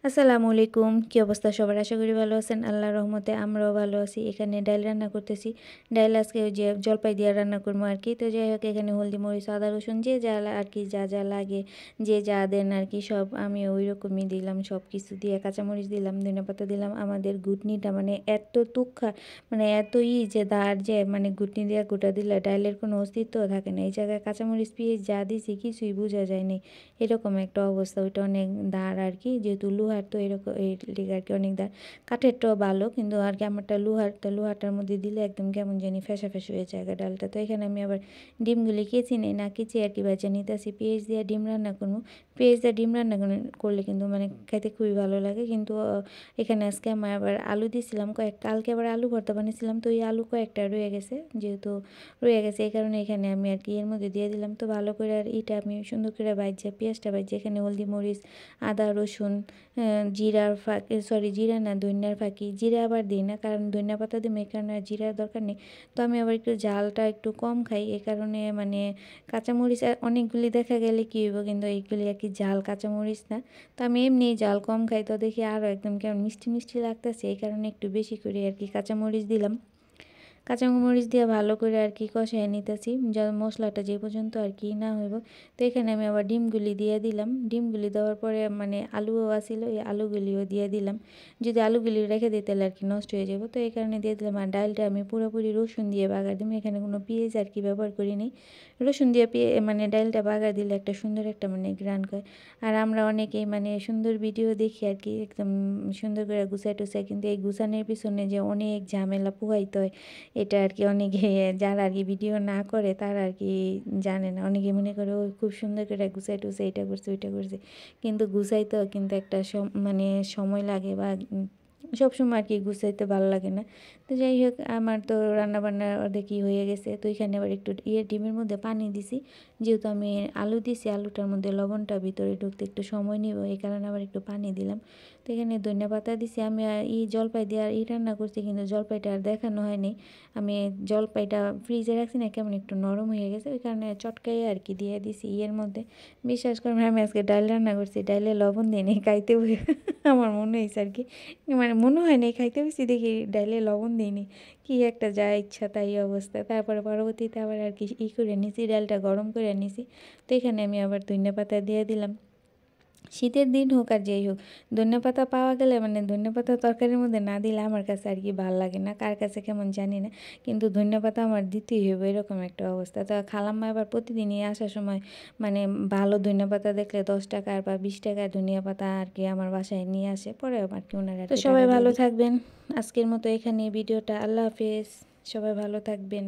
আসসালামু আলাইকুম। কি অবস্থা সবার? আশা করি ভালো আছেন। আল্লাহর রহমতে আমরাও ভালো আছি। এখানে ডাইল রান্না করতেছি। ডাইল আজকে ওই যে জলপাই দিয়ে রান্না করবো আরকি। তো যাই হোক এখানে হলদি, মরিচ, আদা, রসুন যে যা আরকি যা লাগে, যে যা দেন আরকি সব আমি ওইরকমই দিলাম। সব কিছু দিয়ে কাঁচামরিচ দিলাম, ধনিয়াপাতা দিলাম। আমাদের ঘুটনিটা মানে এত তুখ্খা, মানে এত যে দাঁড় যে মানে ঘুটনি দিয়ে গোটা দিলে ডাইলের কোনো অস্তিত্ব থাকে না। এই জায়গায় কাঁচামরিচ, পেঁয়াজ যা দিছি কিছুই বোঝা যায়নি। এরকম একটা অবস্থা। ওইটা অনেক দাঁড় আরকি। যেহেতু লোহার তো এরকম এই লিগে আরকি অনেক দাঁড়। কাঠেরটাও ভালো কিন্তু আরকি আমারটা লোহার। তো লোহারটার মধ্যে দিলে একদম কেমন জানি ফ্যাসা ফ্যাসা হয়ে যায় ডালটা। তো এখানে আমি আবার ডিমগুলি কেচি নেই, না কেচে আরকি ভাইজা নিতেছি। পেঁয়াজ দিয়ে ডিম রান্না করবো। পেঁয়াজ দিয়ে ডিম রান্না করলে কিন্তু মানে খাইতে খুবই ভালো লাগে। কিন্তু এখানে আজকে আমি আবার আলু দিয়েছিলাম কয়েকটা। কালকে আবার আলু ভর্তা বানিয়েছিলাম, তো এই আলু কয়েকটা রয়ে গেছে। যেহেতু রয়ে গেছে এই কারণে এখানে আমি আরকি এর মধ্যে দিয়ে দিলাম। তো ভালো করে আর এটা আমি সুন্দর করে ভাইজা পেঁয়াজটা ভাইজা এখানে হলদি, মরিচ, আদা, রসুন, জিরার ফাঁকি, সরি জিরা না, ধনিয়ার ফাঁকি। জিরা আবার দিই না, কারণ ধনিয়া পাতা দিই এই কারণে আর জিরার দরকার নেই। তো আমি আবার একটু ঝালটা একটু কম খাই, এ কারণে মানে কাঁচামরিচ অনেকগুলি দেখা গেলে কী হইব, কিন্তু এইগুলি আর কি ঝাল কাঁচামরিচ না। তো আমি এমনি ঝাল কম খাই, তো দেখি আরও একদম কেমন মিষ্টি মিষ্টি লাগতেছে, এই কারণে একটু বেশি করে আর কি কাঁচামরিচ দিলাম। কাঁচামরিচ দিয়ে ভালো করে আর কি কষায় নিতেছি, মশলাটা যে পর্যন্ত আর কি না হইব। তো এখানে আমি আবার ডিমগুলি দিয়ে দিলাম। ডিমগুলি দেওয়ার পরে মানে আলুও আসিল, এই আলুগুলিও দিয়ে দিলাম। যদি আলুগুলি রেখে দিই তাহলে আর কি নষ্ট হয়ে যাব, তো এই কারণে দিয়ে দিলাম। আর ডালটা আমি পুরোপুরি রসুন দিয়ে বাগার দিলাম, এখানে কোনো পেঁয়াজ আর কি ব্যবহার করিনি। রসুন দিয়ে মানে ডালটা বাগার দিলে একটা সুন্দর একটা মানে গ্রান করে। আর আমরা অনেকেই মানে সুন্দর ভিডিও দেখি আর কি, একদম সুন্দর করে গুছাই টুছাই, কিন্তু এই গুছানোর পিছনে যে অনেক ঝামেলা পোহাইতে হয়, এটা আর কি অনেকে যারা আর কি ভিডিও না করে তারা আর কি জানে না। অনেকে মনে করে ও খুব সুন্দর করে গুছাই টুছাই এটা করছে ওইটা করছে, কিন্তু গুছাইতেও কিন্তু একটা মানে সময় লাগে, বা সবসময় আর কি গুছাইতে ভালো লাগে না। তো যাই হোক আমার তো রান্নাবান্না অর্ধেকই হয়ে গেছে। তো এখানে আবার একটু ডিমের মধ্যে পানি দিছি, যেহেতু আমি আলু দিছি, আলুটার মধ্যে লবণটা ভিতরে ঢুকতে একটু সময় নিব, এই কারণে আবার একটু পানি দিলাম। তো এখানে ধনিয়া পাতা দিছি। আমি জলপাই দিয়ে আর রান্না করছি, কিন্তু জলপাইটা আর দেখানো হয়নি। আমি জলপাইটা ফ্রিজে রাখছি না, কেমন একটু নরম হয়ে গেছে, ওই কারণে চটকাই আর কি দিয়ে দিছি এর মধ্যে। বিশ্বাস করবেন আমি আজকে ডাল রান্না করছি, ডালে লবণ দিই নি, খাইতে আমার মনে হয়েছে আর কি, মানে মনে হয় নাই, খাইতে হয়েছি দেখি ডালে লবণ দিইনি। কি একটা যা ইচ্ছা তাই অবস্থা। তারপরে পরবর্তীতে আবার আর কি করে নিছি, ডালটা গরম করে নিছি। তো এখানে আমি আবার ধনিয়া পাতা দিয়ে দিলাম। শীতের দিন হোক আর যেই হোক, ধনিয়াপাতা পাওয়া গেলে মানে ধনিয়াপাতা তরকারির মধ্যে না দিলে আমার কাছে আর কি ভালো লাগে না, কার কাছে কেমন জানি না, কিন্তু ধনিয়াপাতা আমার দিতেই হবে, এরকম একটা অবস্থা। তো খালাম্মা এবার প্রতিদিনই আসার সময় মানে ভালো ধনিয়াপাতা দেখলে 10 টাকার বা 20 টাকার ধনিয়াপাতা আর কি আমার বাসায় নিয়ে আসে, পরে আর কি ওনারা। তো সবাই ভালো থাকবেন, আজকের মতো এখানে ভিডিওটা। আল্লাহ হাফেজ, সবাই ভালো থাকবেন।